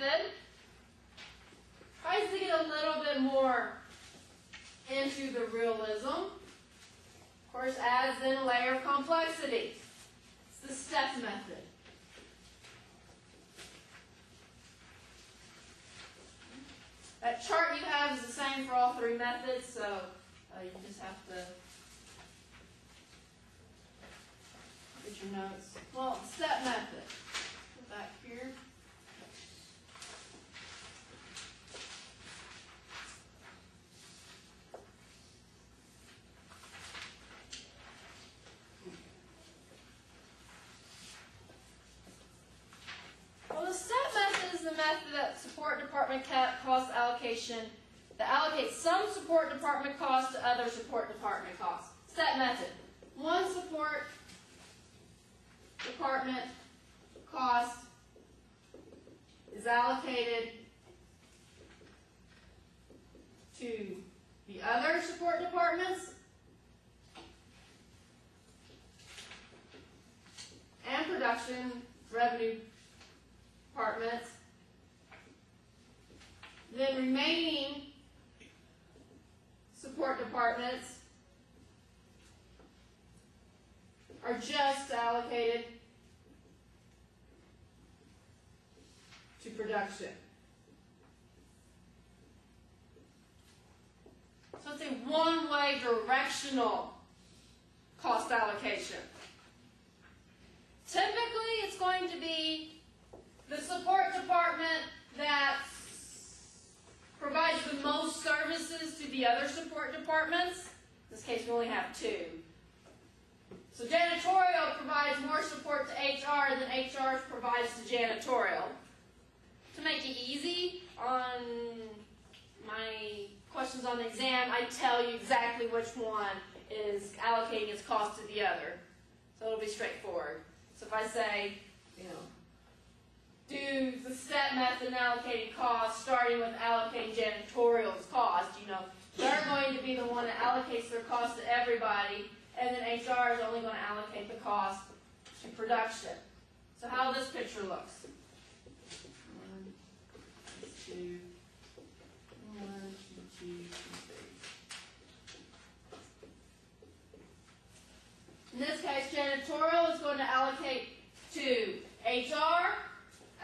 method tries to get a little bit more into the realism. Of course, adds in a layer of complexity. It's the STEP method. That chart you have is the same for all three methods, so you just have to get your notes. Well, STEP method. Put that here. Well, the STEP method is the method that support department cost allocation that allocates some support department costs to other support department costs. STEP method. One support department cost is allocated to the other support departments and production revenue departments. Then remaining support departments are just allocated to production. So it's a one-way directional cost allocation. Typically, it's going to be the support department that provides the most services to the other support departments. In this case, we only have two. So janitorial provides more support to HR than HR provides to janitorial. To make it easy, on my questions on the exam, I tell you exactly which one is allocating its cost to the other. So it'll be straightforward. So if I say, do the STEP method in allocating costs, starting with allocating janitorial's cost, they're going to be the one that allocates their cost to everybody, and then HR is only going to allocate the cost to production. So how this picture looks. 1, 2, 1, 2, 3. In this case, janitorial is going to allocate to HR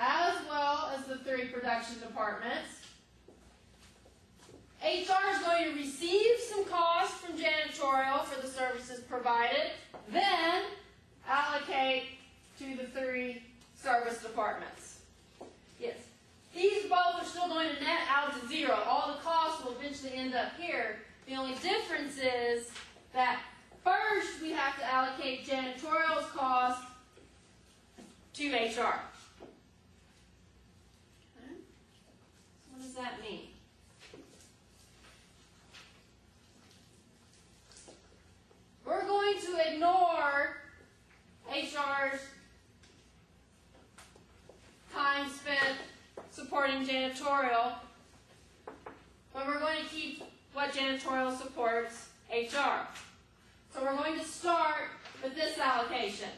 as well as the 3 production departments. HR is going to receive some costs from janitorial for the services provided, then allocate to the 3 service departments. Yes. These both are still going to net out to 0. All the costs will eventually end up here. The only difference is that first we have to allocate janitorial's cost to HR. Okay. So what does that mean? We're going to ignore HR's time spent supporting janitorial, but we're going to keep what janitorial supports HR. So we're going to start with this allocation.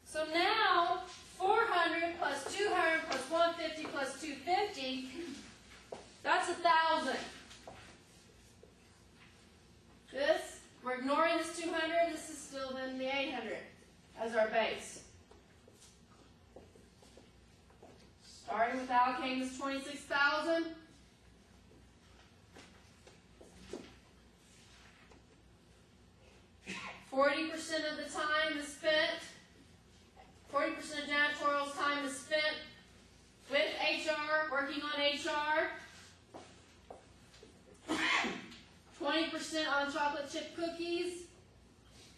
So now 400 plus 200 plus 150 plus 250, that's 1,000. This, we're ignoring this 200, this is still then the 800 as our base. Starting with allocating this 26,000. %40 of the time is spent, 40% of janitorial's time is spent with HR, working on HR. 20% on chocolate chip cookies,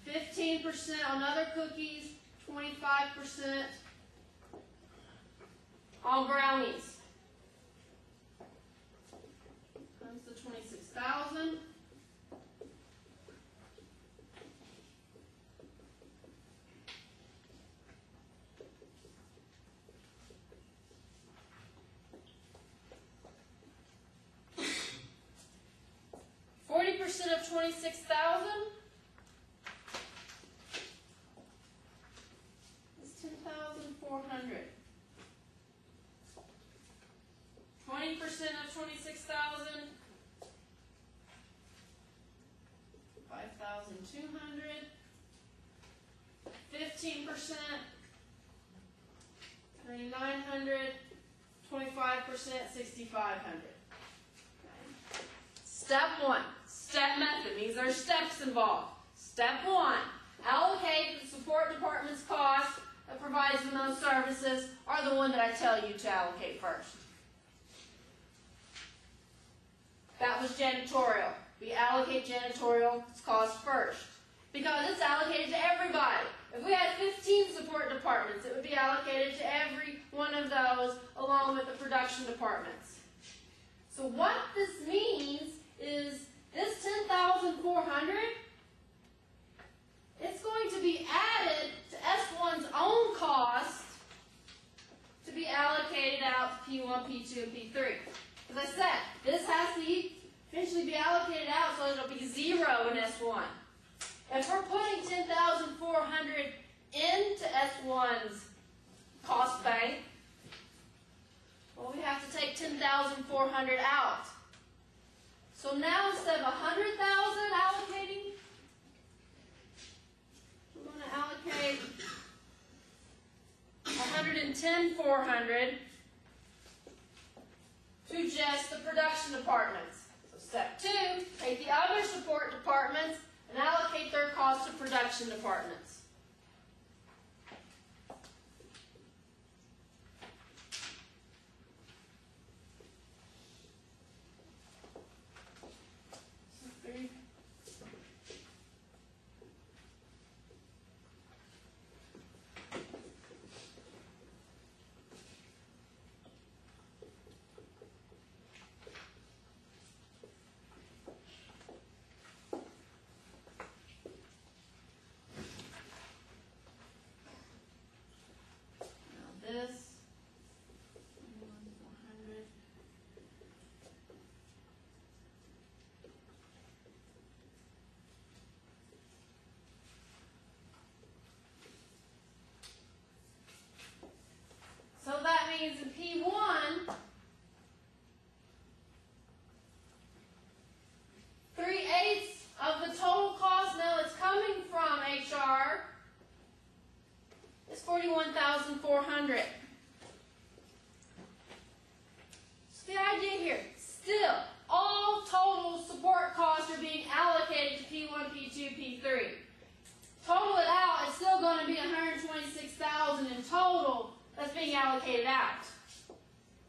15% on other cookies, 25% on brownies. Comes to 26,000. of 26,000 is 10,400. 20% of 26,000, 5,200. 15%, 3,900. 25%, 6,500. Step one, step method. These are steps involved. Step one, allocate the support department's cost that provides the most services are the one that I tell you to allocate first. That was janitorial. We allocate janitorial cost first because it's allocated to everybody. If we had 15 support departments, it would be allocated to every one of those along with the production departments. So what this means is this 10,400, it's going to be added to S1's own cost to be allocated out to P1, P2, and P3. As I said, this has to eventually be allocated out so it'll be 0 in S1. If we're putting 10,400 into S1's cost bank, well, we have to take 10,400 out. So now instead of 100,000 allocating, we're going to allocate 110,400 to just the production departments. So step 2, take the other support departments and allocate their cost to production departments. This 400. So that means in P1, 3/8 of the total cost now it's coming from HR is 41,400. So the idea here, still, all total support costs are being allocated to P1, P2, P3. Total it out, it's still going to be 126,000 in total that's being allocated out.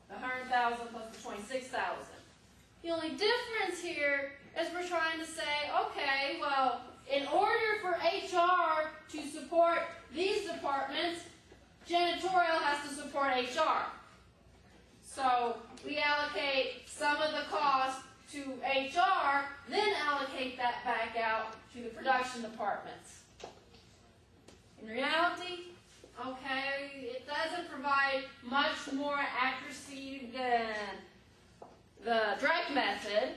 The 100,000 plus the 26,000. The only difference here is we're trying to say, okay, well, in order for HR to support these departments, janitorial has to support HR. So we allocate some of the cost to HR, then allocate that back out to the production departments. In reality, okay, it doesn't provide much more accuracy than the direct method,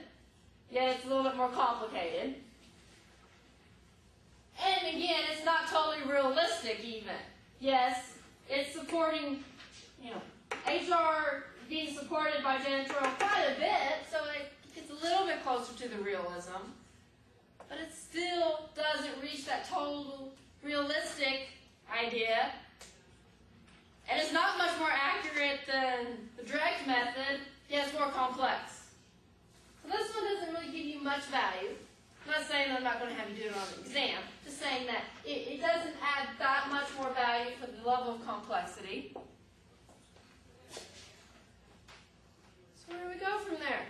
yet it's a little bit more complicated. And again, it's not totally realistic even. Yes, it's supporting, HR being supported by janitorial quite a bit, so it gets a little bit closer to the realism. But it still doesn't reach that total realistic idea. And it's not much more accurate than the direct method, yet it's more complex. So this one doesn't really give you much value. I'm not saying that I'm not going to have you do it on the exam, just saying that it doesn't add that much more value for the level of complexity. So where do we go from there?